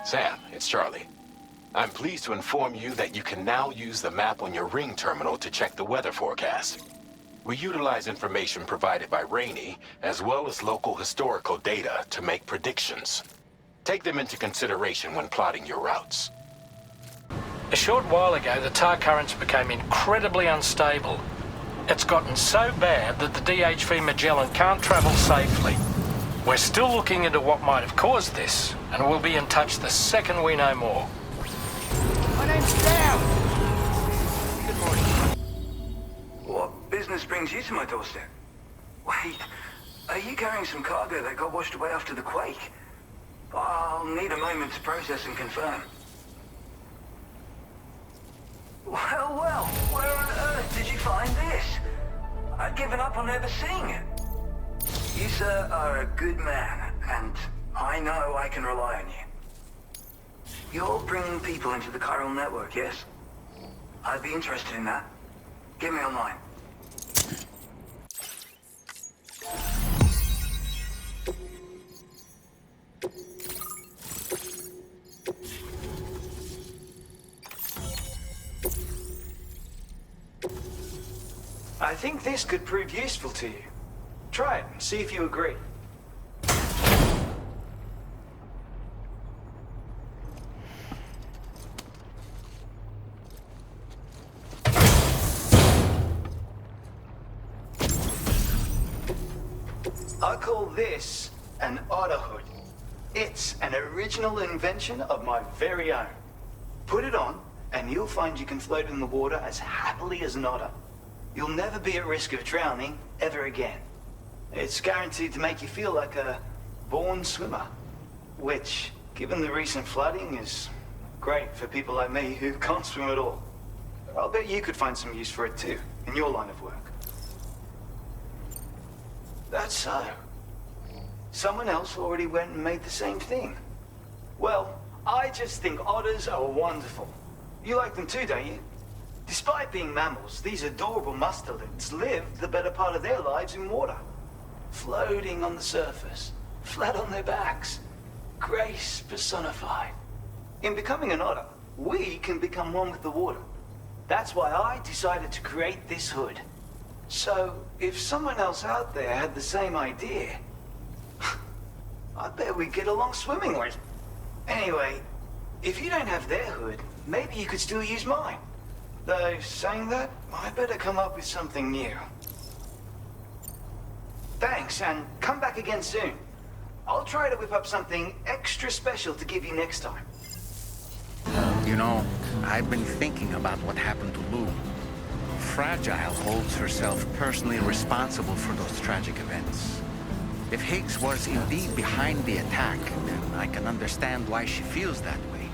Sam, it's Charlie. I'm pleased to inform you that you can now use the map on your Ring terminal to check the weather forecast. We utilize information provided by Rainey, as well as local historical data to make predictions. Take them into consideration when plotting your routes. A short while ago, the tar currents became incredibly unstable. It's gotten so bad that the DHV Magellan can't travel safely. We're still looking into what might have caused this, and we'll be in touch the second we know more. My name's Sam! Good morning. What business brings you to my doorstep? Wait, are you carrying some cargo that got washed away after the quake? I'll need a moment to process and confirm. Well, where on earth did you find this? I'd given up on ever seeing it. You, sir, are a good man, and I know I can rely on you. You're bringing people into the chiral network, yes? I'd be interested in that. Get me online. I think this could prove useful to you. Try it and see if you agree. I call this an otter hood. It's an original invention of my very own. Put it on, and you'll find you can float in the water as happily as an otter. You'll never be at risk of drowning ever again. It's guaranteed to make you feel like a born swimmer, which, given the recent flooding, is great for people like me who can't swim at all. I'll bet you could find some use for it too, in your line of work. That's so. Someone else already went and made the same thing. Well, I just think otters are wonderful. You like them too, don't you? Despite being mammals, these adorable mustelids live the better part of their lives in water. Floating on the surface, flat on their backs. Grace personified. In becoming an otter, we can become one with the water. That's why I decided to create this hood. So, if someone else out there had the same idea, I bet we'd get along swimmingly. Anyway, if you don't have their hood, maybe you could still use mine. Though, saying that, I better come up with something new. Thanks, and come back again soon. I'll try to whip up something extra special to give you next time. You know, I've been thinking about what happened to Lou. Fragile holds herself personally responsible for those tragic events. If Higgs was indeed behind the attack, then I can understand why she feels that way.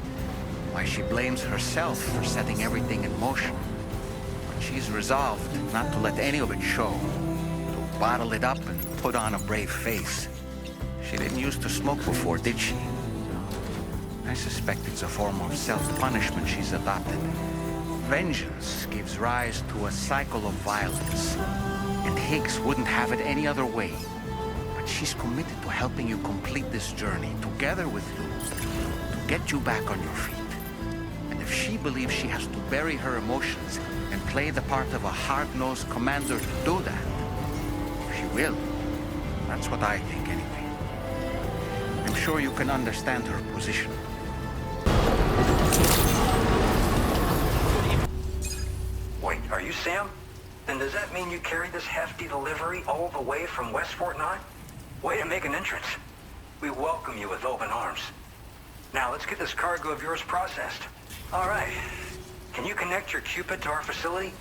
Why she blames herself for setting everything in motion. But she's resolved not to let any of it show. To bottle it up and put on a brave face. She didn't used to smoke before, did she? I suspect it's a form of self-punishment she's adopted. Vengeance gives rise to a cycle of violence. And Higgs wouldn't have it any other way. But she's committed to helping you complete this journey, together with you, to get you back on your feet. If she believes she has to bury her emotions and play the part of a hard-nosed commander to do that, she will. That's what I think, anyway. I'm sure you can understand her position. Wait, are you Sam? Then does that mean you carried this hefty delivery all the way from Westport 9? Way to make an entrance. We welcome you with open arms. Now let's get this cargo of yours processed. All right. Can you connect your Cupid to our facility?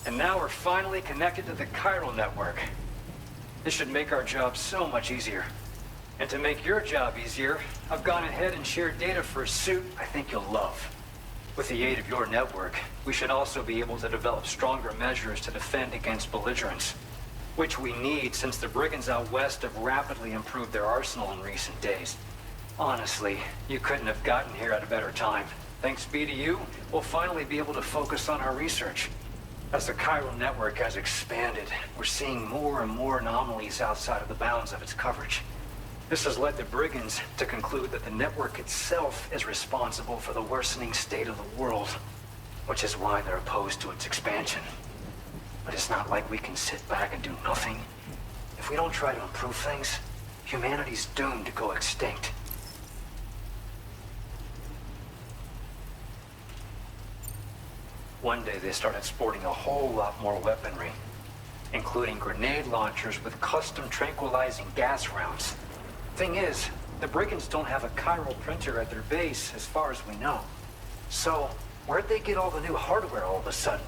And now we're finally connected to the chiral network. This should make our job so much easier. And to make your job easier, I've gone ahead and shared data for a suit I think you'll love. With the aid of your network, we should also be able to develop stronger measures to defend against belligerents, which we need since the brigands out west have rapidly improved their arsenal in recent days. Honestly, you couldn't have gotten here at a better time. Thanks be to you, we'll finally be able to focus on our research. As the chiral network has expanded, we're seeing more and more anomalies outside of the bounds of its coverage. This has led the brigands to conclude that the network itself is responsible for the worsening state of the world, which is why they're opposed to its expansion. But it's not like we can sit back and do nothing. If we don't try to improve things, humanity's doomed to go extinct. One day they started sporting a whole lot more weaponry, including grenade launchers with custom tranquilizing gas rounds. Thing is, the brigands don't have a chiral printer at their base as far as we know. So, where'd they get all the new hardware all of a sudden?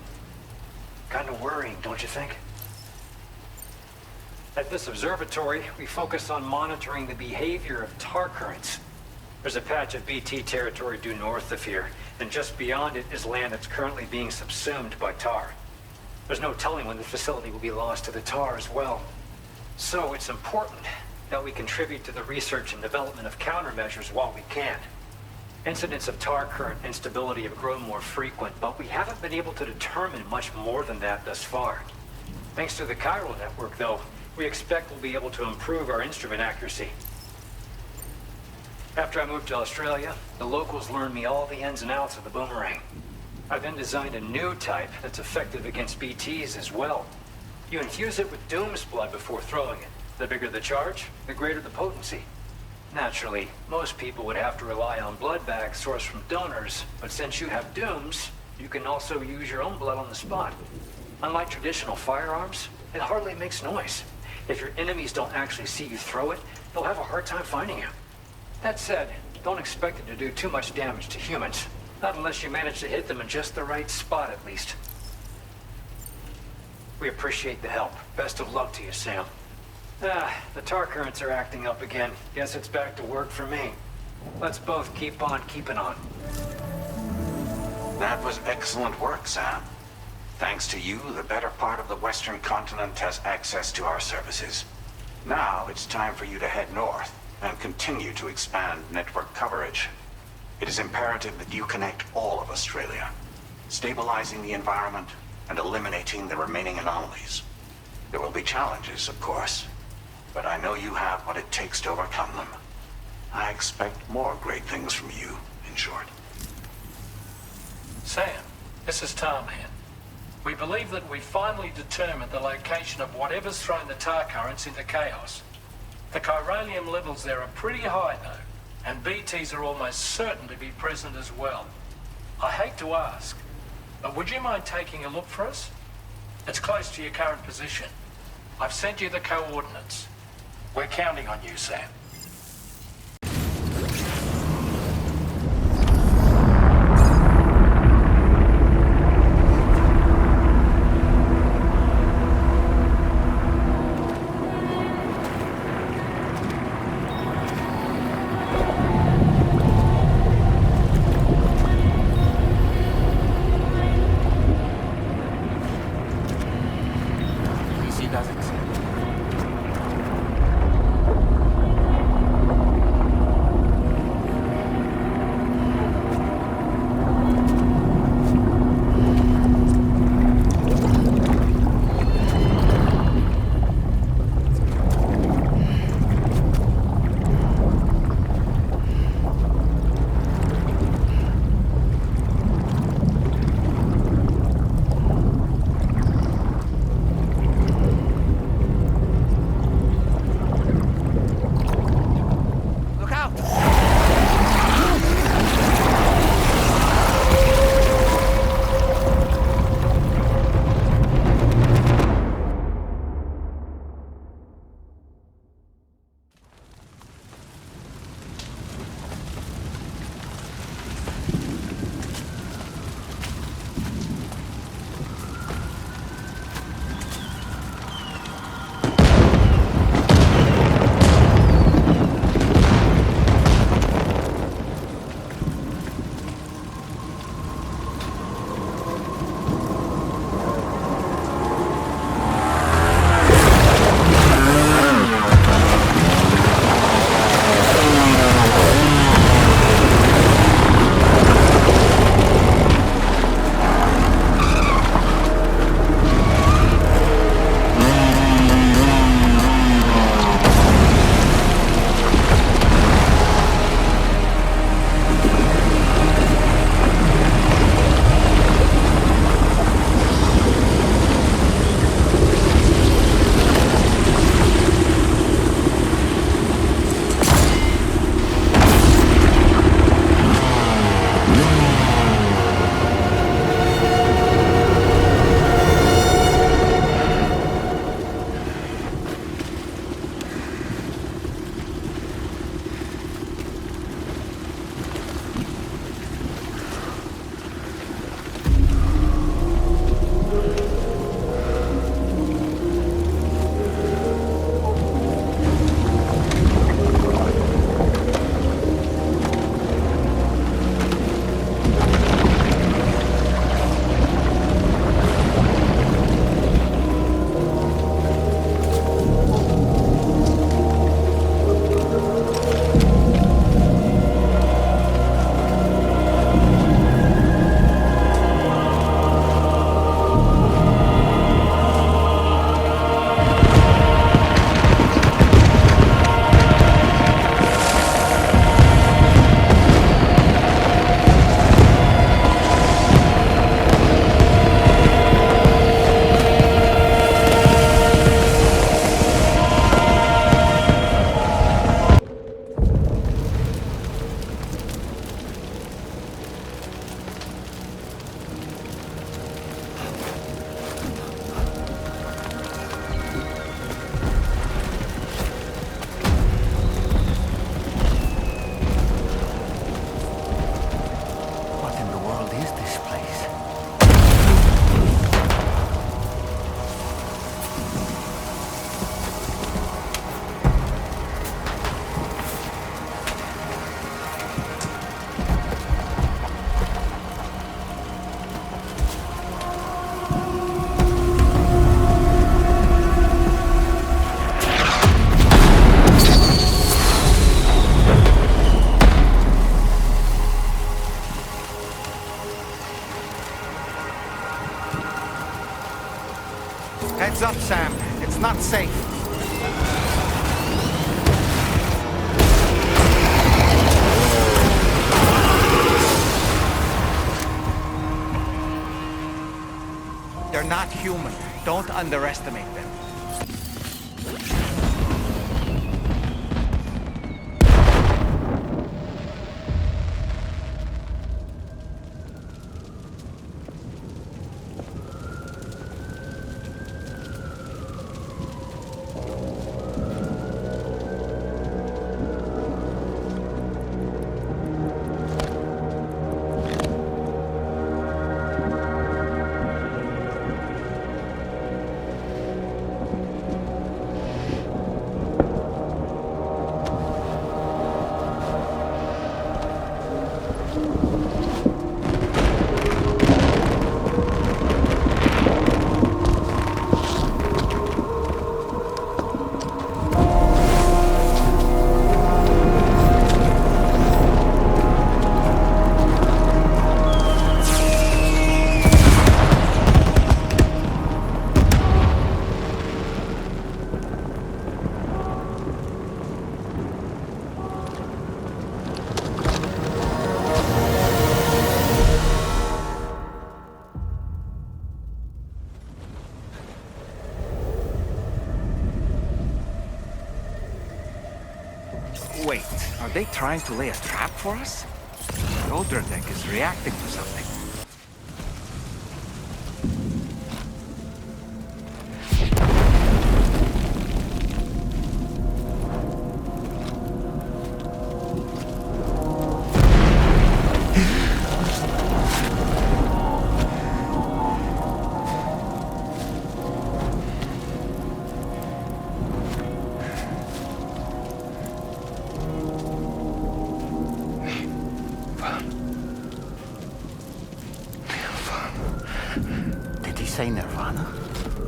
Kind of worrying, don't you think? At this observatory, we focus on monitoring the behavior of tar currents. There's a patch of BT territory due north of here, and just beyond it is land that's currently being subsumed by tar. There's no telling when the facility will be lost to the tar as well. So it's important that we contribute to the research and development of countermeasures while we can. Incidents of tar current instability have grown more frequent, but we haven't been able to determine much more than that thus far. Thanks to the chiral network, though, we expect we'll be able to improve our instrument accuracy. After I moved to Australia, the locals learned me all the ins and outs of the boomerang. I then designed a new type that's effective against BTs as well. You infuse it with Doom's blood before throwing it. The bigger the charge, the greater the potency. Naturally, most people would have to rely on blood bags sourced from donors, but since you have Dooms, you can also use your own blood on the spot. Unlike traditional firearms, it hardly makes noise. If your enemies don't actually see you throw it, they'll have a hard time finding you. That said, don't expect it to do too much damage to humans. Not unless you manage to hit them in just the right spot, at least. We appreciate the help. Best of luck to you, Sam. The tar currents are acting up again. Guess it's back to work for me. Let's both keep on keeping on. That was excellent work, Sam. Thanks to you, the better part of the Western continent has access to our services. Now it's time for you to head north and continue to expand network coverage. It is imperative that you connect all of Australia, stabilizing the environment and eliminating the remaining anomalies. There will be challenges, of course, but I know you have what it takes to overcome them. I expect more great things from you, in short. Sam, this is Tom here. We believe that we've finally determined the location of whatever's thrown the tar currents into chaos. The chiralium levels there are pretty high, though, and BTs are almost certain to be present as well. I hate to ask, but would you mind taking a look for us? It's close to your current position. I've sent you the coordinates. We're counting on you, Sam. up, Sam. It's not safe. They're not human. Don't underestimate them. Wait, are they trying to lay a trap for us? The older deck is reacting to something. Say Nirvana?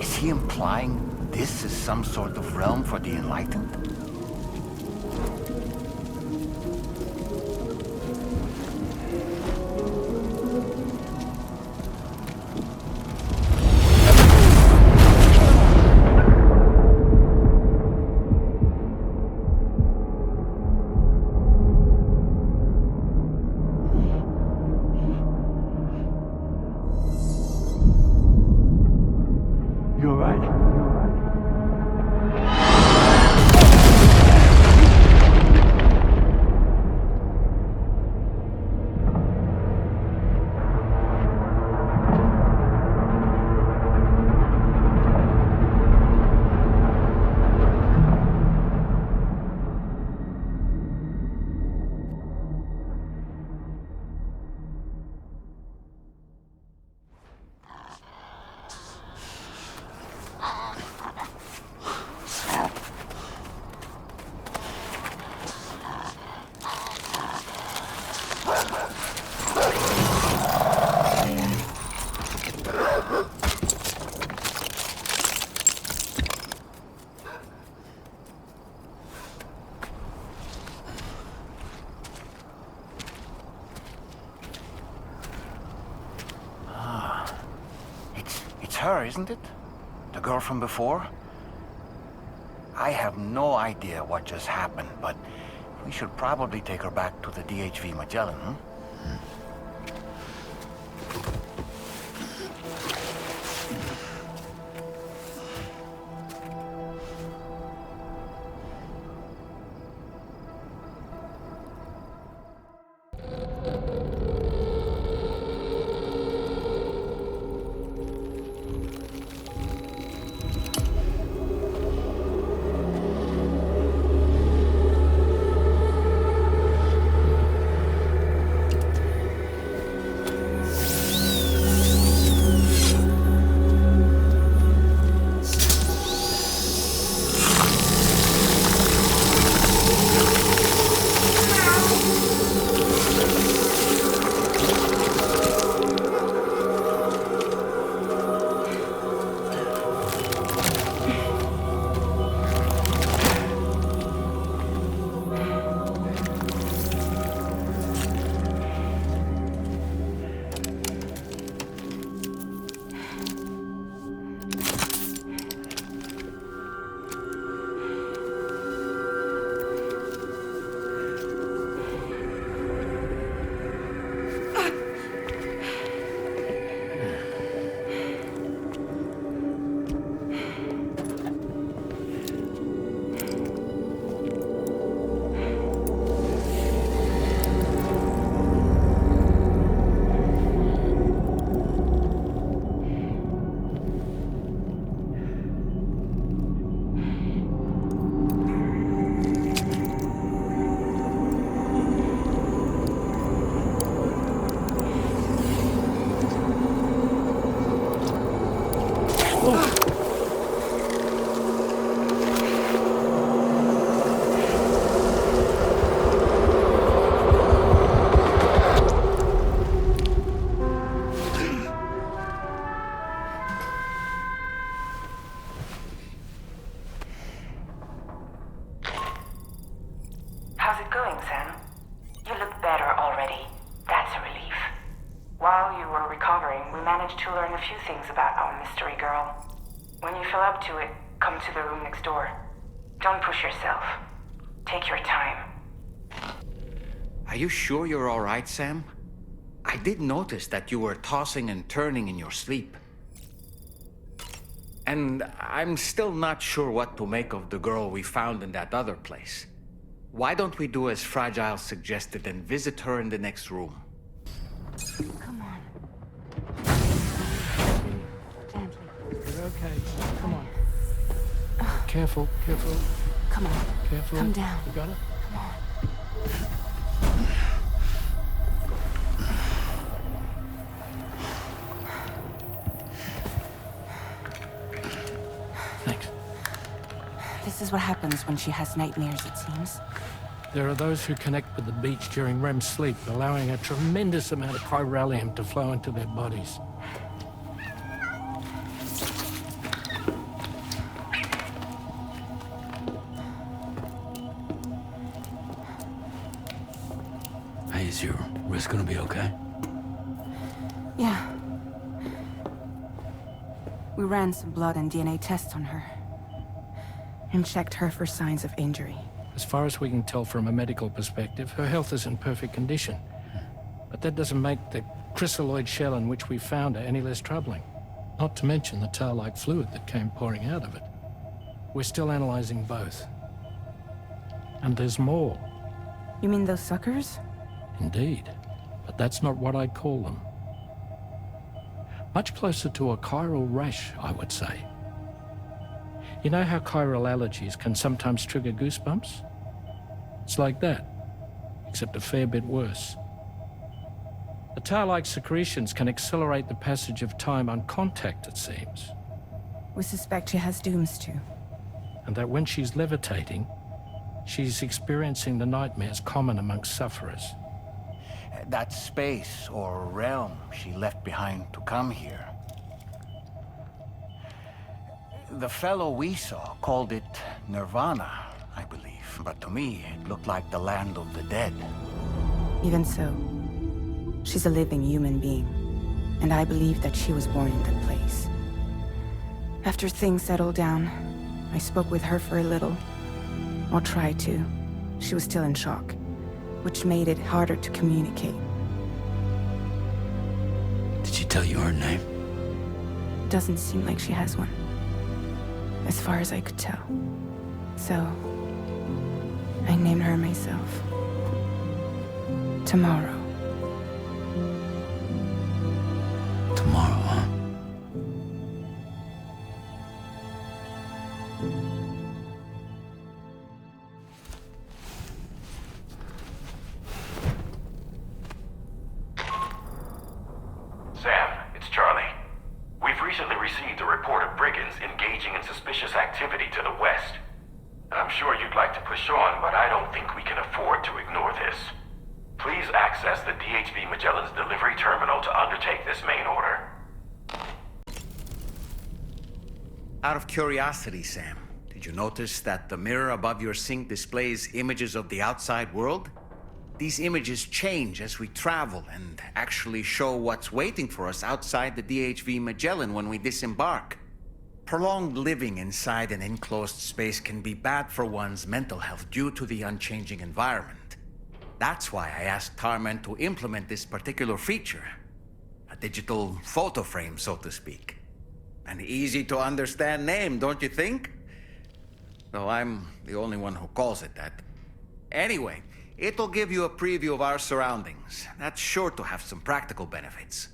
Is he implying this is some sort of realm for the enlightened? It's her, isn't it? The girl from before? I have no idea what just happened, but we should probably take her back to the DHV Magellan, hmm? managed to learn a few things about our mystery girl. When you feel up to it, come to the room next door. Don't push yourself. Take your time. Are you sure you're all right, Sam? I did notice that you were tossing and turning in your sleep. And I'm still not sure what to make of the girl we found in that other place. Why don't we do as Fragile suggested and visit her in the next room? Come on. Gently. You're okay. Come on. Careful, careful, Come on. careful. Come down. You got it? Come on. Thanks. This is what happens when she has nightmares, it seems. There are those who connect with the beach during REM sleep, allowing a tremendous amount of chiralium to flow into their bodies. Hey, is your wrist gonna be okay? Yeah. We ran some blood and DNA tests on her. And checked her for signs of injury. As far as we can tell from a medical perspective, her health is in perfect condition. But that doesn't make the crystalloid shell in which we found her any less troubling. Not to mention the tar-like fluid that came pouring out of it. We're still analyzing both. And there's more. You mean those suckers? Indeed. But that's not what I'd call them. Much closer to a chiral rash, I would say. You know how chiral allergies can sometimes trigger goosebumps? It's like that, except a fair bit worse. The tar-like secretions can accelerate the passage of time on contact, it seems. We suspect she has dooms too. And that when she's levitating, she's experiencing the nightmares common amongst sufferers. That space or realm she left behind to come here. The fellow we saw called it Nirvana, I believe. But to me, it looked like the land of the dead. Even so, she's a living human being. And I believe that she was born in that place. After things settled down, I spoke with her for a little. Or tried to. She was still in shock, which made it harder to communicate. Did she tell you her name? Doesn't seem like she has one. As far as I could tell. So, I named her myself. Tomorrow. Tomorrow, huh? Sam, it's Charlie. We've recently received a report of brigands engaging in suspicious activity to the west. I'm sure you'd like to push on, but I don't think we can afford to ignore this. Please access the DHV Magellan's delivery terminal to undertake this main order. Out of curiosity, Sam, did you notice that the mirror above your sink displays images of the outside world? These images change as we travel and actually show what's waiting for us outside the DHV Magellan when we disembark. Prolonged living inside an enclosed space can be bad for one's mental health due to the unchanging environment. That's why I asked Tarman to implement this particular feature. A digital photo frame, so to speak. An easy to understand name, don't you think? Though I'm the only one who calls it that. Anyway, it'll give you a preview of our surroundings. That's sure to have some practical benefits.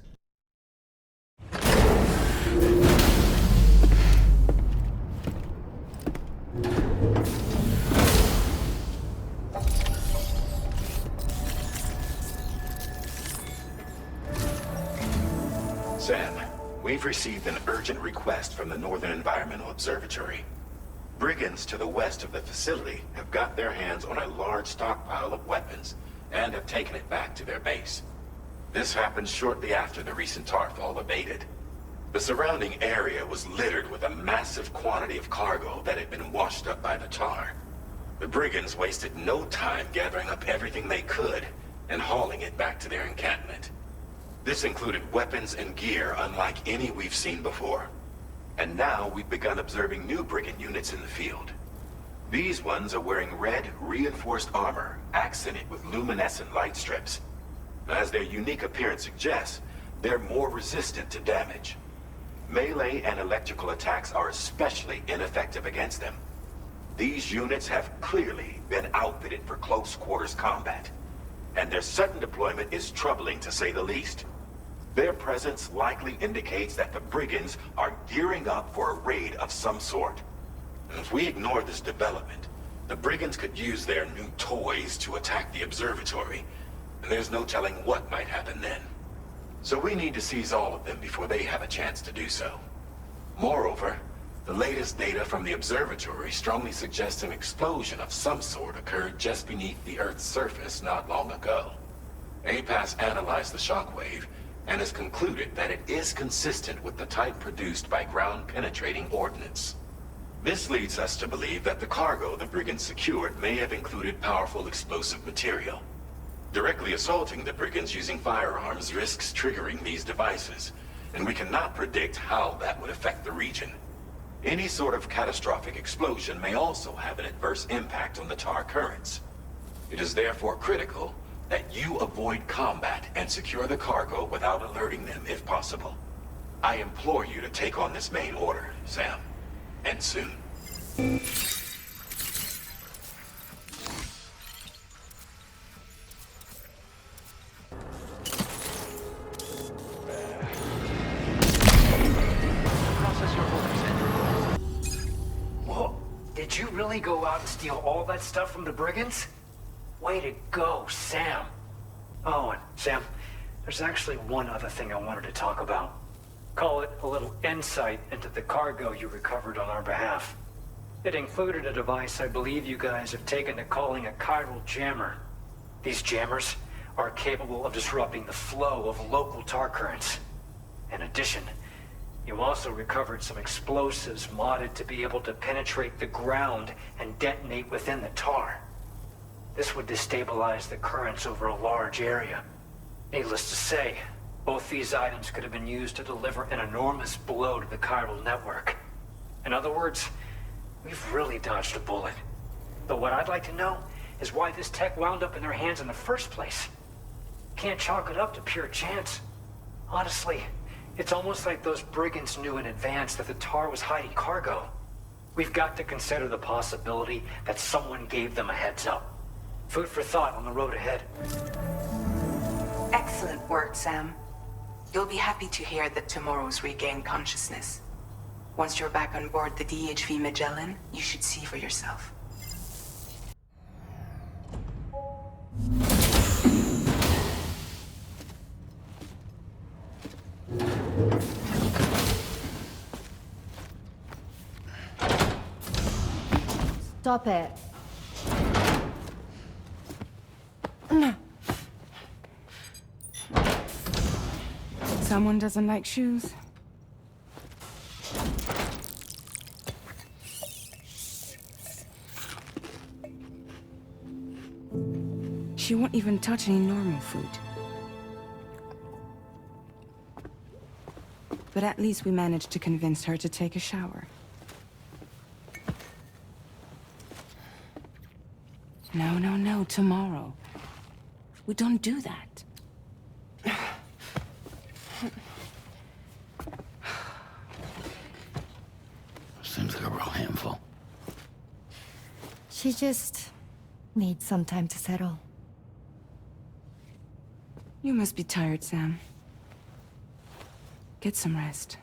Sam, we've received an urgent request from the Northern Environmental Observatory. Brigands to the west of the facility have got their hands on a large stockpile of weapons and have taken it back to their base. This happened shortly after the recent Tarfall abated. The surrounding area was littered with a massive quantity of cargo that had been washed up by the tar. The brigands wasted no time gathering up everything they could and hauling it back to their encampment. This included weapons and gear unlike any we've seen before. And now we've begun observing new brigand units in the field. These ones are wearing red, reinforced armor, accented with luminescent light strips. As their unique appearance suggests, they're more resistant to damage. Melee and electrical attacks are especially ineffective against them. These units have clearly been outfitted for close quarters combat, and their sudden deployment is troubling to say the least. Their presence likely indicates that the brigands are gearing up for a raid of some sort. And if we ignore this development, the brigands could use their new toys to attack the observatory, and there's no telling what might happen then. So we need to seize all of them before they have a chance to do so. Moreover, the latest data from the observatory strongly suggests an explosion of some sort occurred just beneath the Earth's surface not long ago. APAS analyzed the shockwave and has concluded that it is consistent with the type produced by ground-penetrating ordnance. This leads us to believe that the cargo the brigands secured may have included powerful explosive material. Directly assaulting the brigands using firearms risks triggering these devices, and we cannot predict how that would affect the region. Any sort of catastrophic explosion may also have an adverse impact on the tar currents. It is therefore critical that you avoid combat and secure the cargo without alerting them if possible. I implore you to take on this main order, Sam. And soon. Whoa, did you really go out and steal all that stuff from the brigands? Way to go, Sam. Oh, and Sam, there's actually one other thing I wanted to talk about. Call it a little insight into the cargo you recovered on our behalf. It included a device I believe you guys have taken to calling a chiral jammer. These jammers are capable of disrupting the flow of local tar currents. In addition, you also recovered some explosives modded to be able to penetrate the ground and detonate within the tar. This would destabilize the currents over a large area. Needless to say, both these items could have been used to deliver an enormous blow to the chiral network. In other words, we've really dodged a bullet. But what I'd like to know is why this tech wound up in their hands in the first place. Can't chalk it up to pure chance. Honestly, it's almost like those brigands knew in advance that the tar was hiding cargo. We've got to consider the possibility that someone gave them a heads up. Food for thought on the road ahead. Excellent work, Sam. You'll be happy to hear that tomorrow's regained consciousness. Once you're back on board the DHV Magellan, you should see for yourself. Stop it. Someone doesn't like shoes? She won't even touch any normal food. But at least we managed to convince her to take a shower. No, tomorrow. We don't do that. Seems like a real handful. She just needs some time to settle. You must be tired, Sam. Get some rest.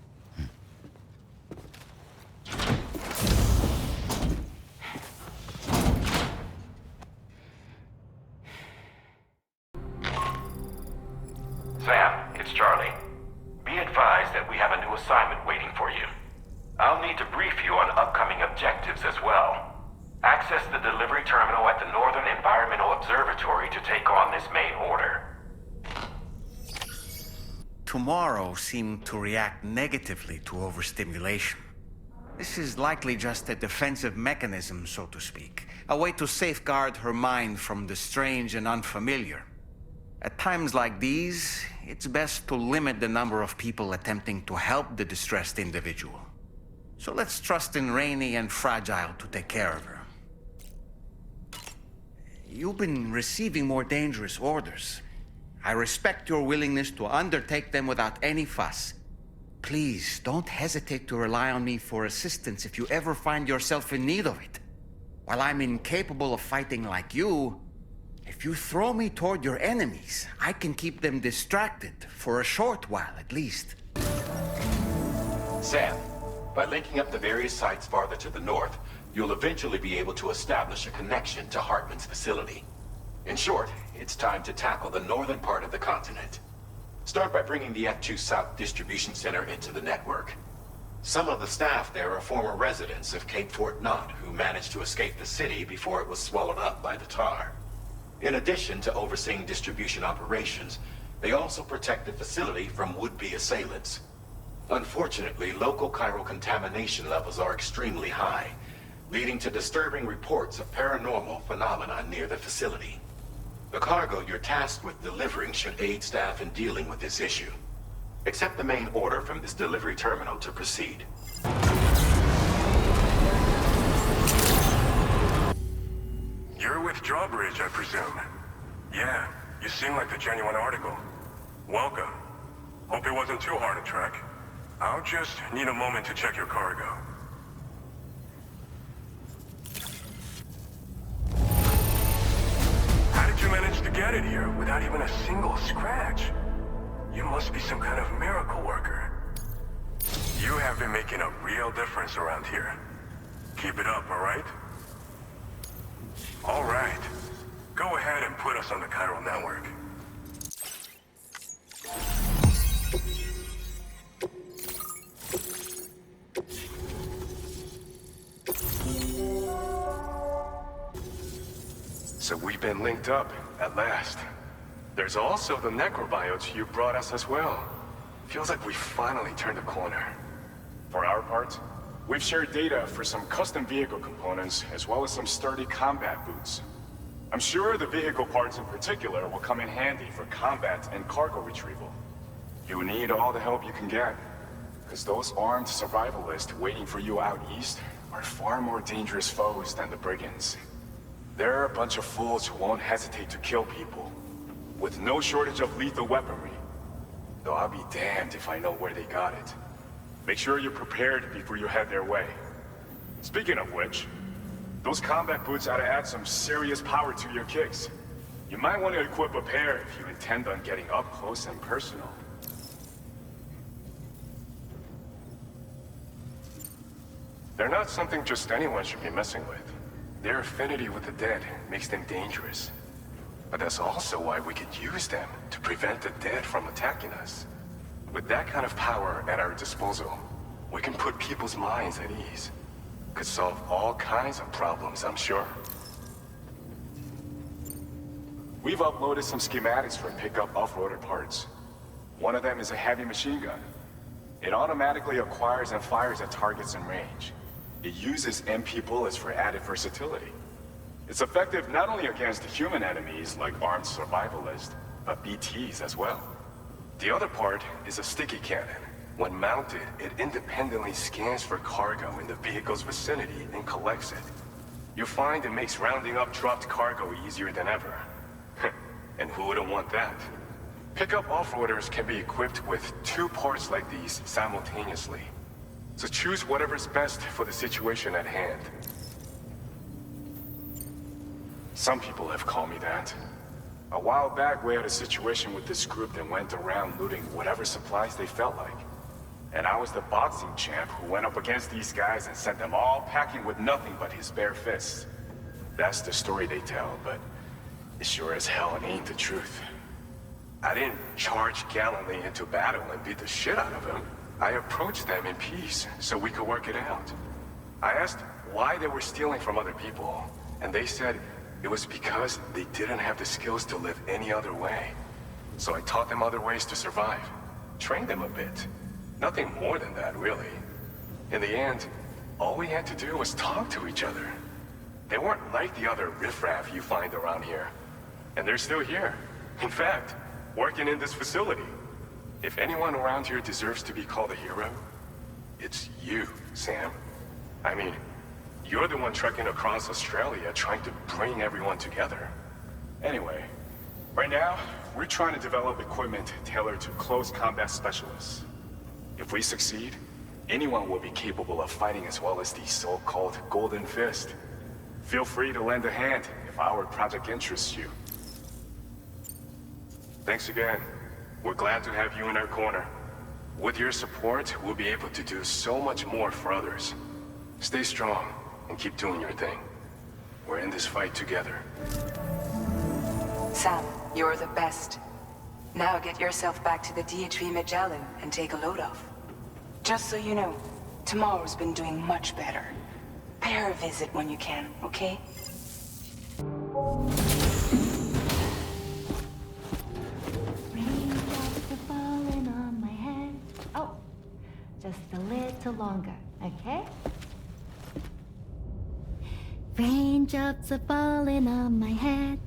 Sam, it's Charlie. Be advised that we have a new assignment waiting for you. I'll need to brief you on upcoming objectives as well. Access the delivery terminal at the Northern Environmental Observatory to take on this main order. Tomorrow seemed to react negatively to overstimulation. This is likely just a defensive mechanism, so to speak. A way to safeguard her mind from the strange and unfamiliar. At times like these, it's best to limit the number of people attempting to help the distressed individual. So let's trust in Rainey and Fragile to take care of her. You've been receiving more dangerous orders. I respect your willingness to undertake them without any fuss. Please, don't hesitate to rely on me for assistance if you ever find yourself in need of it. While I'm incapable of fighting like you, if you throw me toward your enemies, I can keep them distracted, for a short while at least. Sam, by linking up the various sites farther to the north, you'll eventually be able to establish a connection to Hartman's facility. In short, it's time to tackle the northern part of the continent. Start by bringing the F2 South Distribution Center into the network. Some of the staff there are former residents of Cape Fort Knott who managed to escape the city before it was swallowed up by the tar. In addition to overseeing distribution operations, they also protect the facility from would-be assailants. Unfortunately, local chiral contamination levels are extremely high, leading to disturbing reports of paranormal phenomena near the facility. The cargo you're tasked with delivering should aid staff in dealing with this issue. Accept the main order from this delivery terminal to proceed. You're with Drawbridge, I presume? Yeah, you seem like the genuine article. Welcome. Hope it wasn't too hard to track. I'll just need a moment to check your cargo. How did you manage to get it here without even a single scratch? You must be some kind of miracle worker. You have been making a real difference around here. Keep it up, all right? All right. Go ahead and put us on the chiral network. So we've been linked up, at last. There's also the necrobiotes you brought us as well. Feels like we finally turned a corner. For our part, we've shared data for some custom vehicle components, as well as some sturdy combat boots. I'm sure the vehicle parts in particular will come in handy for combat and cargo retrieval. You need all the help you can get, because those armed survivalists waiting for you out east are far more dangerous foes than the brigands. They're a bunch of fools who won't hesitate to kill people, with no shortage of lethal weaponry. Though I'll be damned if I know where they got it. Make sure you're prepared before you head their way. Speaking of which, those combat boots ought to add some serious power to your kicks. You might want to equip a pair if you intend on getting up close and personal. They're not something just anyone should be messing with. Their affinity with the dead makes them dangerous. But that's also why we could use them to prevent the dead from attacking us. With that kind of power at our disposal, we can put people's minds at ease. Could solve all kinds of problems, I'm sure. We've uploaded some schematics for pickup off-roader parts. One of them is a heavy machine gun. It automatically acquires and fires at targets in range. It uses MP bullets for added versatility. It's effective not only against human enemies like armed survivalists, but BTs as well. The other part is a sticky cannon. When mounted, it independently scans for cargo in the vehicle's vicinity and collects it. You'll find it makes rounding up dropped cargo easier than ever. And who wouldn't want that? Pickup off-roaders can be equipped with 2 parts like these simultaneously. So choose whatever's best for the situation at hand. Some people have called me that. A while back, we had a situation with this group that went around looting whatever supplies they felt like. And I was the boxing champ who went up against these guys and sent them all packing with nothing but his bare fists. That's the story they tell, but it sure as hell ain't the truth. I didn't charge gallantly into battle and beat the shit out of them. I approached them in peace so we could work it out. I asked why they were stealing from other people, and they said it was because they didn't have the skills to live any other way. So I taught them other ways to survive, trained them a bit. Nothing more than that, really. In the end, all we had to do was talk to each other. They weren't like the other riffraff you find around here. And they're still here, In fact, working in this facility. If anyone around here deserves to be called a hero, it's you, Sam. I mean, you're the one trekking across Australia trying to bring everyone together. Anyway, right now, we're trying to develop equipment tailored to close combat specialists. If we succeed, anyone will be capable of fighting as well as the so-called Golden Fist. Feel free to lend a hand if our project interests you. Thanks again. We're glad to have you in our corner. With your support, we'll be able to do so much more for others. Stay strong and keep doing your thing. We're in this fight together. Sam, you're the best. Now get yourself back to the DHV Magellan and take a load off. Just so you know, tomorrow's been doing much better. Pay her a visit when you can, okay? Raindrops are falling on my head. Oh, just a little longer, okay? Raindrops are falling on my head.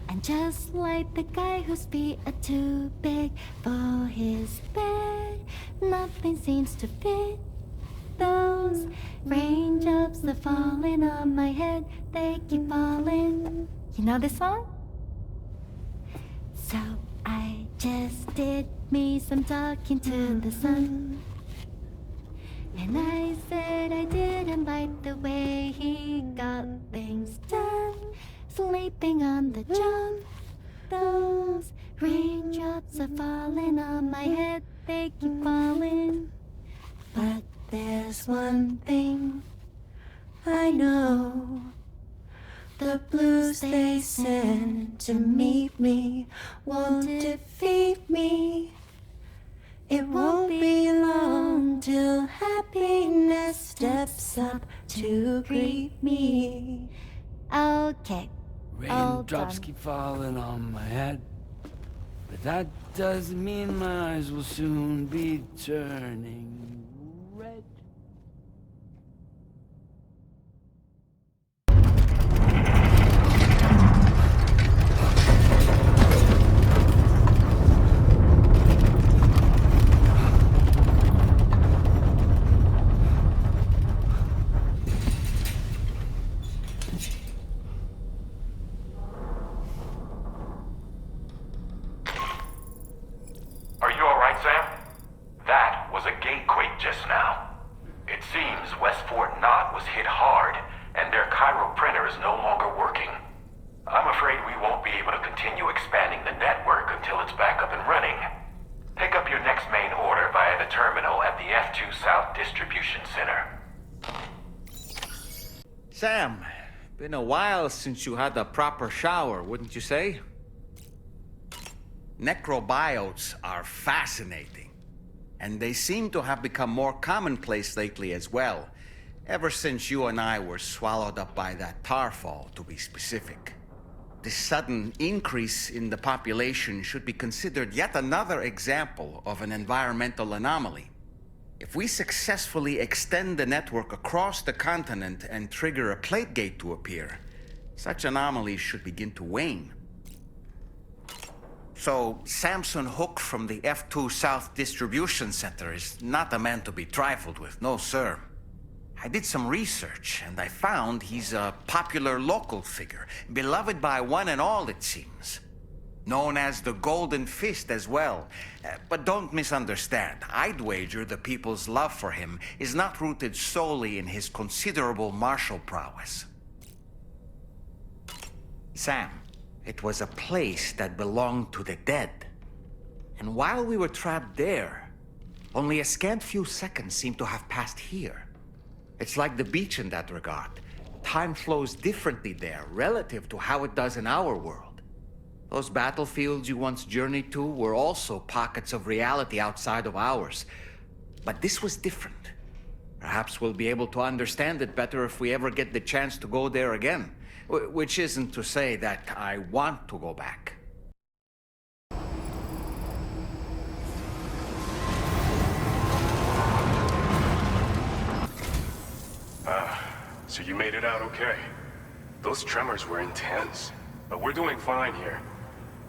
And just like the guy whose feet are too big for his bed, nothing seems to fit. Those raindrops are falling on my head, they keep falling. You know this song? So I just did me some talking to the sun. And I said I didn't like the way he got things done. Sleeping on the job. Those raindrops are falling on my head, they keep falling. But there's one thing I know. The blues they send to meet me won't defeat me. It won't be long till happiness steps up to greet me. Okay. Raindrops keep falling on my head, but that doesn't mean my eyes will soon be turning red. Sam, been a while since you had a proper shower, wouldn't you say? Necrobiotes are fascinating, and they seem to have become more commonplace lately as well, ever since you and I were swallowed up by that tar fall, to be specific. This sudden increase in the population should be considered yet another example of an environmental anomaly. If we successfully extend the network across the continent and trigger a plate gate to appear, such anomalies should begin to wane. So, Samson Hook from the F2 South Distribution Center is not a man to be trifled with, no sir. I did some research, and I found he's a popular local figure, beloved by one and all, it seems. Known as the Golden Fist as well. But don't misunderstand. I'd wager the people's love for him is not rooted solely in his considerable martial prowess. Sam, it was a place that belonged to the dead. And while we were trapped there, only a scant few seconds seem to have passed here. It's like the beach in that regard. Time flows differently there relative to how it does in our world. Those battlefields you once journeyed to were also pockets of reality outside of ours. But this was different. Perhaps we'll be able to understand it better if we ever get the chance to go there again. Which isn't to say that I want to go back. So you made it out okay. Those tremors were intense, but we're doing fine here.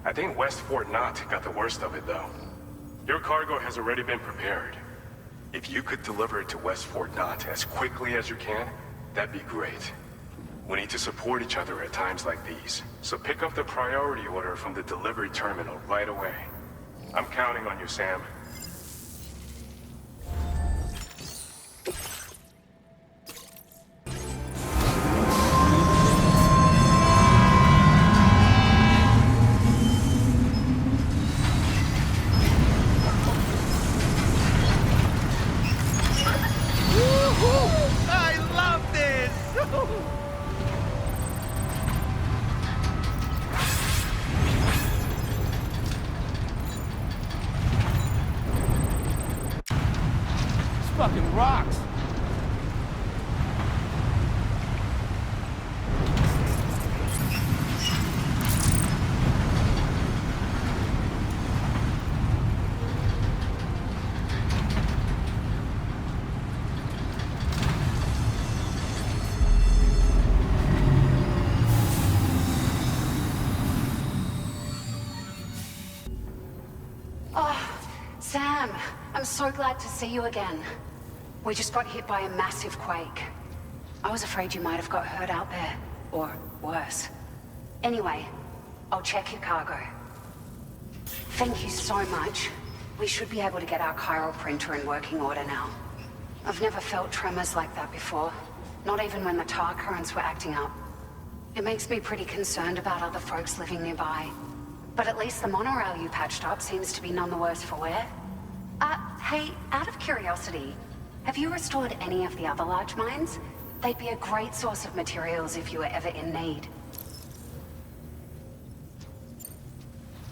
I think West Fort Knott got the worst of it, though. Your cargo has already been prepared. If you could deliver it to West Fort Knott as quickly as you can, that'd be great. We need to support each other at times like these, so pick up the priority order from the delivery terminal right away. I'm counting on you, Sam. I love this! This fucking rocks! Sam, I'm so glad to see you again. We just got hit by a massive quake. I was afraid you might have got hurt out there, or worse. Anyway, I'll check your cargo. Thank you so much. We should be able to get our chiral printer in working order now. I've never felt tremors like that before, not even when the tar currents were acting up. It makes me pretty concerned about other folks living nearby. But at least the monorail you patched up seems to be none the worse for wear. Hey, out of curiosity, have you restored any of the other large mines? They'd be a great source of materials if you were ever in need.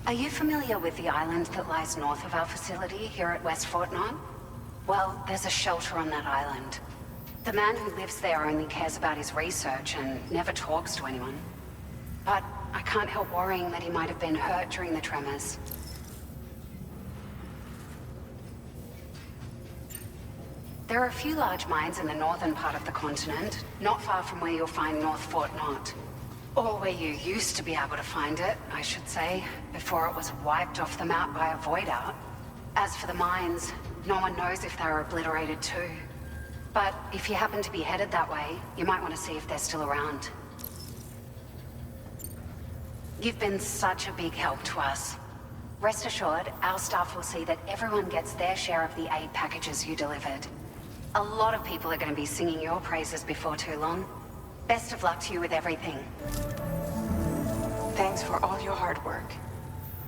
Are you familiar with the island that lies north of our facility here at West Fort Knott? Well, there's a shelter on that island. The man who lives there only cares about his research and never talks to anyone. But I can't help worrying that he might have been hurt during the tremors. There are a few large mines in the northern part of the continent, not far from where you'll find North Fort Knott. Or where you used to be able to find it, I should say, before it was wiped off the map by a void out. As for the mines, no one knows if they were obliterated too. But if you happen to be headed that way, you might want to see if they're still around. You've been such a big help to us. Rest assured, our staff will see that everyone gets their share of the aid packages you delivered. A lot of people are going to be singing your praises before too long. Best of luck to you with everything. Thanks for all your hard work.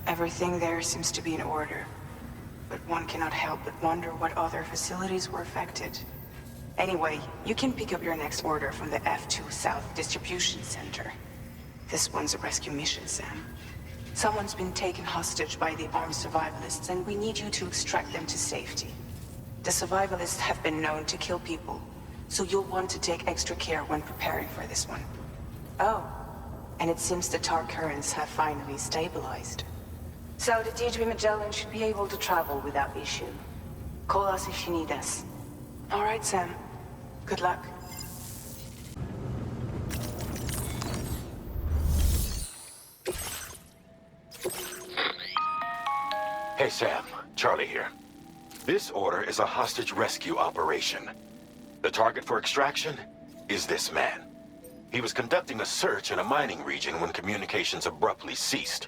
Everything there seems to be in order. But one cannot help but wonder what other facilities were affected. Anyway, you can pick up your next order from the F2 South Distribution Center. This one's a rescue mission, Sam. Someone's been taken hostage by the armed survivalists, and we need you to extract them to safety. The survivalists have been known to kill people, so you'll want to take extra care when preparing for this one. Oh, and it seems the tar currents have finally stabilized. So the Deirdre Magellan should be able to travel without issue. Call us if you need us. All right, Sam. Good luck. Hey, Sam. Charlie here. This order is a hostage rescue operation. The target for extraction is this man. He was conducting a search in a mining region when communications abruptly ceased.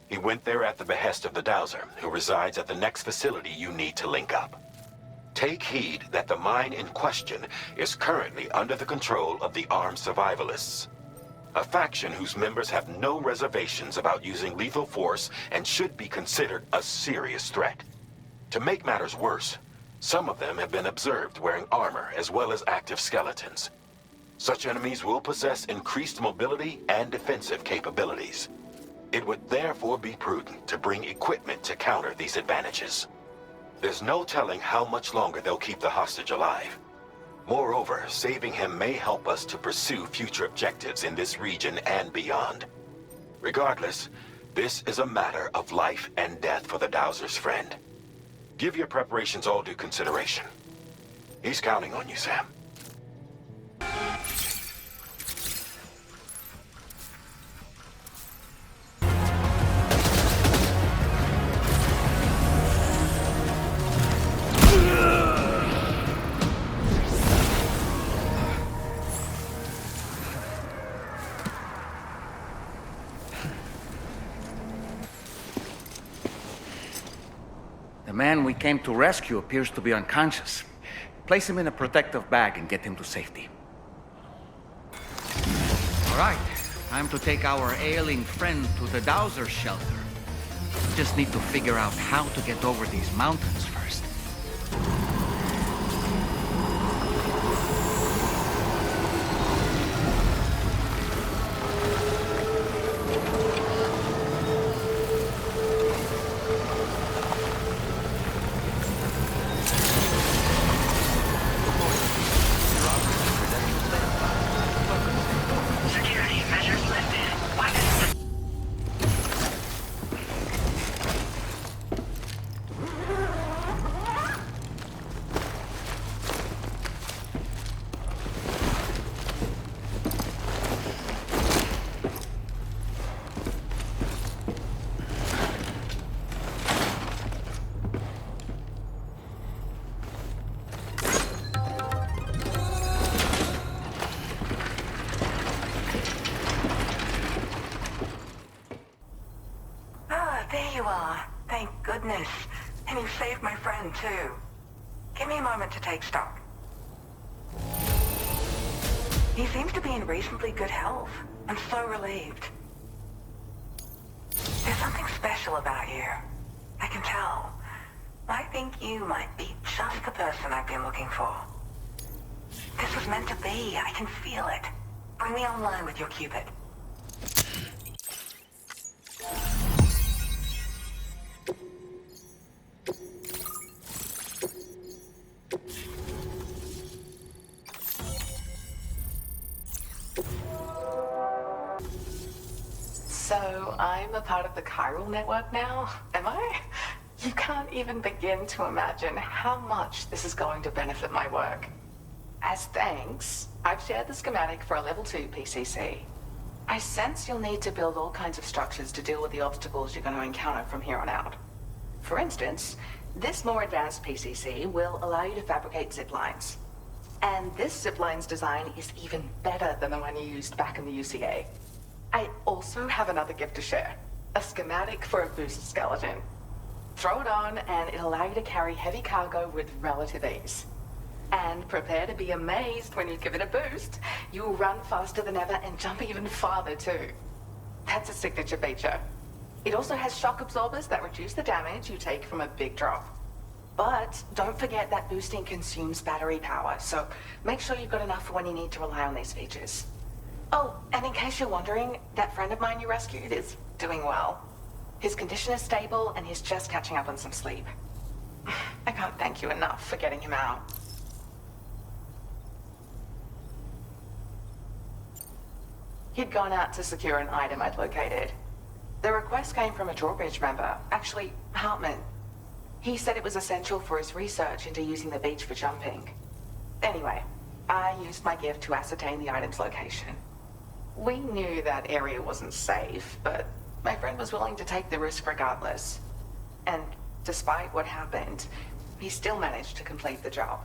He went there at the behest of the Dowser, who resides at the next facility you need to link up. Take heed that the mine in question is currently under the control of the armed survivalists, a faction whose members have no reservations about using lethal force and should be considered a serious threat. To make matters worse, some of them have been observed wearing armor as well as active skeletons. Such enemies will possess increased mobility and defensive capabilities. It would therefore be prudent to bring equipment to counter these advantages. There's no telling how much longer they'll keep the hostage alive. Moreover, saving him may help us to pursue future objectives in this region and beyond. Regardless, this is a matter of life and death for the Dowser's friend. Give your preparations all due consideration. He's counting on you, Sam. The man we came to rescue appears to be unconscious. Place him in a protective bag and get him to safety. All right, time to take our ailing friend to the Dowser shelter. Just need to figure out how to get over these mountains first. There you are. Thank goodness. And you saved my friend, too. Give me a moment to take stock. He seems to be in reasonably good health. I'm so relieved. There's something special about you. I can tell. I think you might be just the person I've been looking for. This was meant to be. I can feel it. Bring me online with your Cupid. So, I'm a part of the chiral network now, am I? You can't even begin to imagine how much this is going to benefit my work. As thanks, I've shared the schematic for a level 2 PCC. I sense you'll need to build all kinds of structures to deal with the obstacles you're going to encounter from here on out. For instance, this more advanced PCC will allow you to fabricate zip lines. And this zip line's design is even better than the one you used back in the UCA. I also have another gift to share. A schematic for a boost skeleton. Throw it on and it'll allow you to carry heavy cargo with relative ease. And prepare to be amazed when you give it a boost. You'll run faster than ever and jump even farther too. That's a signature feature. It also has shock absorbers that reduce the damage you take from a big drop. But don't forget that boosting consumes battery power, so make sure you've got enough for when you need to rely on these features. Oh, and in case you're wondering, that friend of mine you rescued is doing well. His condition is stable and he's just catching up on some sleep. I can't thank you enough for getting him out. He'd gone out to secure an item I'd located. The request came from a drawbridge member, actually, Hartman. He said it was essential for his research into using the beach for jumping. Anyway, I used my gift to ascertain the item's location. We knew that area wasn't safe, but my friend was willing to take the risk regardless. And despite what happened, he still managed to complete the job.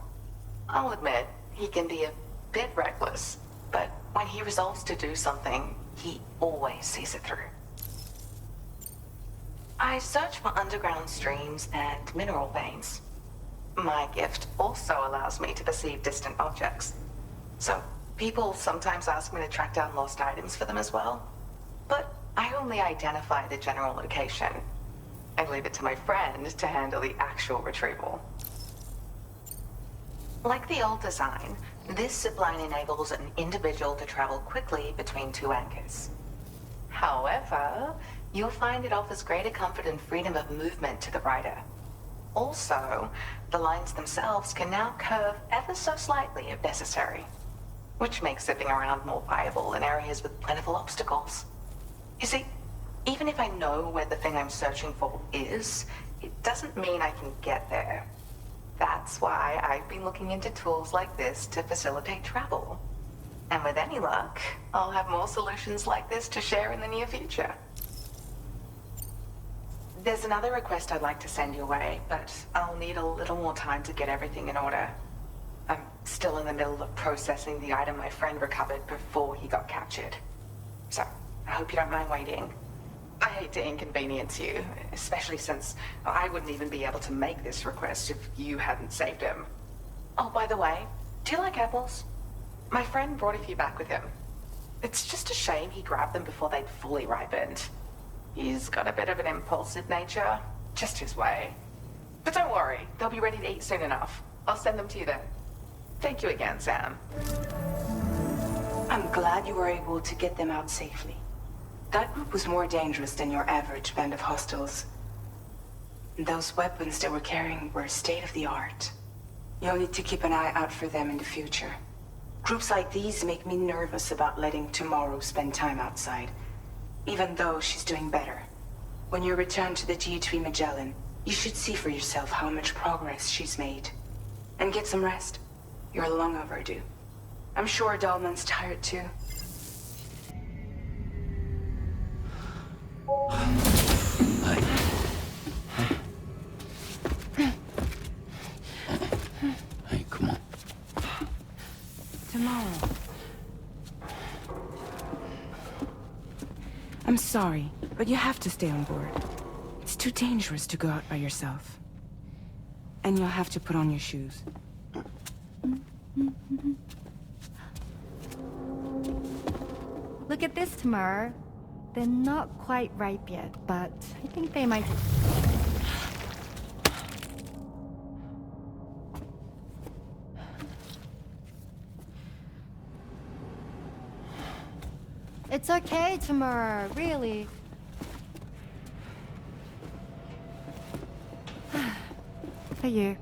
I'll admit, he can be a bit reckless, but when he resolves to do something, he always sees it through. I search for underground streams and mineral veins. My gift also allows me to perceive distant objects. So, people sometimes ask me to track down lost items for them as well. But I only identify the general location. I leave it to my friend to handle the actual retrieval. Like the old design, this zipline enables an individual to travel quickly between two anchors. However, you'll find it offers greater comfort and freedom of movement to the rider. Also, the lines themselves can now curve ever so slightly if necessary, which makes zipping around more viable in areas with plentiful obstacles. You see, even if I know where the thing I'm searching for is, it doesn't mean I can get there. That's why I've been looking into tools like this to facilitate travel. And with any luck, I'll have more solutions like this to share in the near future. There's another request I'd like to send your way, but I'll need a little more time to get everything in order. I'm still in the middle of processing the item my friend recovered before he got captured. So, I hope you don't mind waiting. I hate to inconvenience you, especially since I wouldn't even be able to make this request if you hadn't saved him. Oh, by the way, do you like apples? My friend brought a few back with him. It's just a shame he grabbed them before they'd fully ripened. He's got a bit of an impulsive nature, just his way. But don't worry, they'll be ready to eat soon enough. I'll send them to you then. Thank you again, Sam. I'm glad you were able to get them out safely. That group was more dangerous than your average band of hostiles. Those weapons they were carrying were state-of-the-art. You'll need to keep an eye out for them in the future. Groups like these make me nervous about letting Tomorrow spend time outside, even though she's doing better. When you return to the G3 Magellan, you should see for yourself how much progress she's made. And get some rest. You're long overdue. I'm sure Dahlman's tired too. Hey, come on. Tomorrow. I'm sorry, but you have to stay on board. It's too dangerous to go out by yourself. And you'll have to put on your shoes. Look at this, Tamar. They're not quite ripe yet, but I think they might... It's okay, Tamar, really. For you.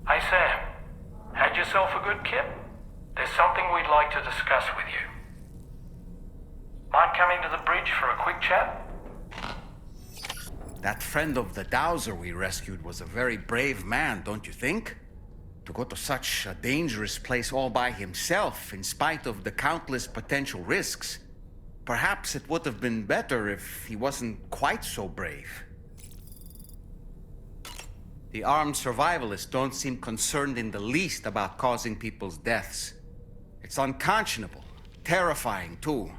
Hey Sam, had yourself a good kip? There's something we'd like to discuss with you. Mind coming to the bridge for a quick chat? That friend of the dowser we rescued was a very brave man, don't you think? To go to such a dangerous place all by himself, in spite of the countless potential risks. Perhaps it would have been better if he wasn't quite so brave. The armed survivalists don't seem concerned in the least about causing people's deaths. It's unconscionable, terrifying too.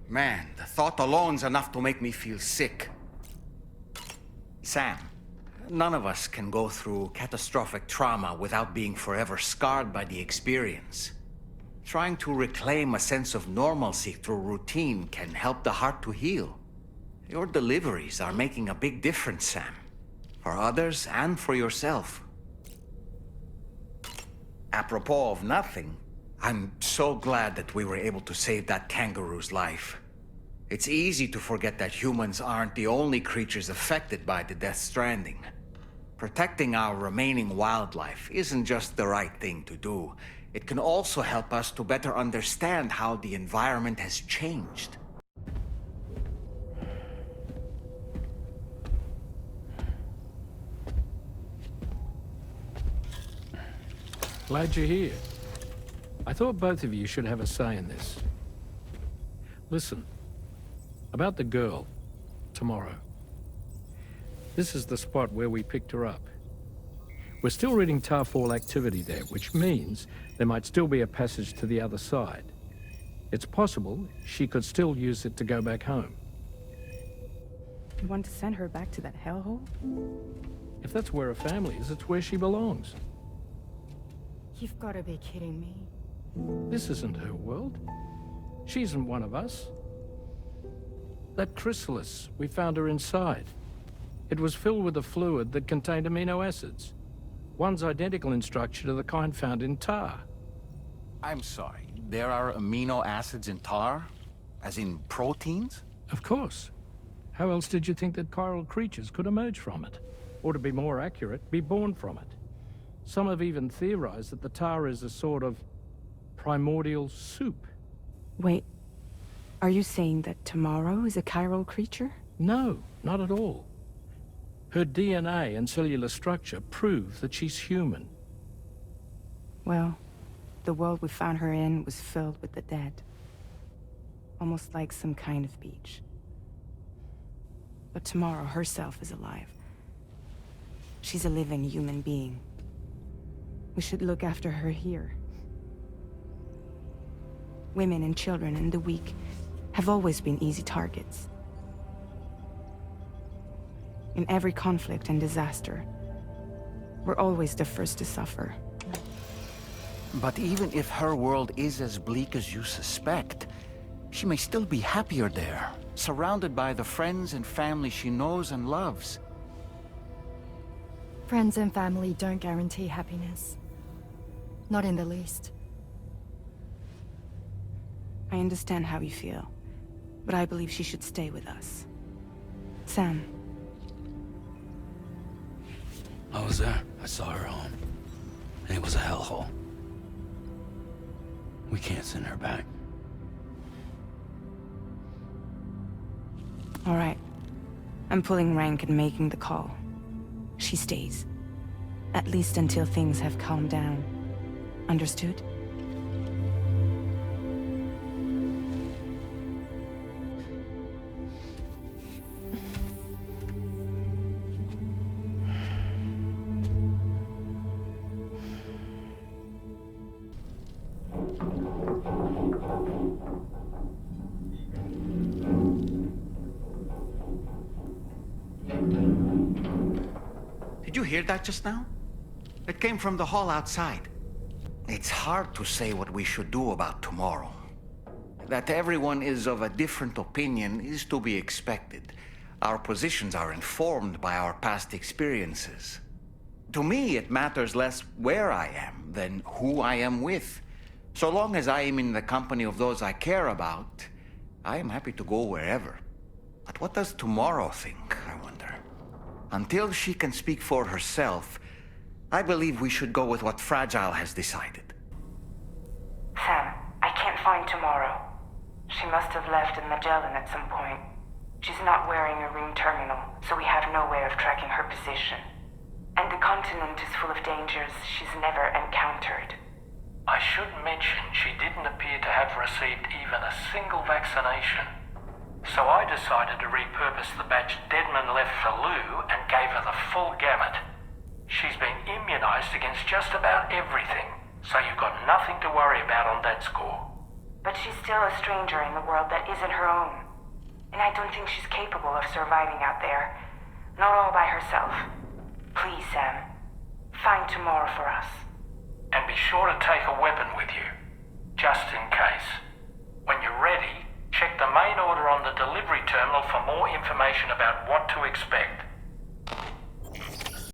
Man, the thought alone's enough to make me feel sick. Sam, none of us can go through catastrophic trauma without being forever scarred by the experience. Trying to reclaim a sense of normalcy through routine can help the heart to heal. Your deliveries are making a big difference, Sam. For others and for yourself. Apropos of nothing, I'm so glad that we were able to save that kangaroo's life. It's easy to forget that humans aren't the only creatures affected by the Death Stranding. Protecting our remaining wildlife isn't just the right thing to do. It can also help us to better understand how the environment has changed. Glad you're here. I thought both of you should have a say in this. Listen, about the girl, Tomorrow. This is the spot where we picked her up. We're still reading Tarfall activity there, which means there might still be a passage to the other side. It's possible she could still use it to go back home. You want to send her back to that hellhole? If that's where her family is, it's where she belongs. You've got to be kidding me. This isn't her world. She isn't one of us. That chrysalis, we found her inside. It was filled with a fluid that contained amino acids. One's identical in structure to the kind found in tar. I'm sorry, there are amino acids in tar? As in proteins? Of course. How else did you think that chiral creatures could emerge from it? Or to be more accurate, be born from it? Some have even theorized that the tar is a sort of primordial soup. Wait, are you saying that Tomorrow is a chiral creature? No, not at all. Her DNA and cellular structure prove that she's human. Well, the world we found her in was filled with the dead. Almost like some kind of beach. But tomorrow herself is alive. She's a living human being. We should look after her here. Women and children and the weak have always been easy targets. In every conflict and disaster, we're always the first to suffer. But even if her world is as bleak as you suspect, she may still be happier there, surrounded by the friends and family she knows and loves. Friends and family don't guarantee happiness. Not in the least. I understand how you feel, but I believe she should stay with us. Sam. I was there. I saw her home. And it was a hellhole. We can't send her back. All right. I'm pulling rank and making the call. She stays. At least until things have calmed down. Understood? Did you hear that just now? It came from the hall outside. It's hard to say what we should do about tomorrow. That everyone is of a different opinion is to be expected. Our positions are informed by our past experiences. To me, it matters less where I am than who I am with. So long as I am in the company of those I care about, I am happy to go wherever. But what does tomorrow think, I wonder? Until she can speak for herself, I believe we should go with what Fragile has decided. Sam, I can't find tomorrow. She must have left in Magellan at some point. She's not wearing a ring terminal, so we have no way of tracking her position. And the continent is full of dangers she's never encountered. I should mention she didn't appear to have received even a single vaccination. So I decided to repurpose the batch Deadman left for Lou and gave her the full gamut. She's been immunized against just about everything, so you've got nothing to worry about on that score. But she's still a stranger in the world that isn't her own. And I don't think she's capable of surviving out there. Not all by herself. Please, Sam. Find tomorrow for us. And be sure to take a weapon with you, just in case. When you're ready, check the main order on the delivery terminal for more information about what to expect.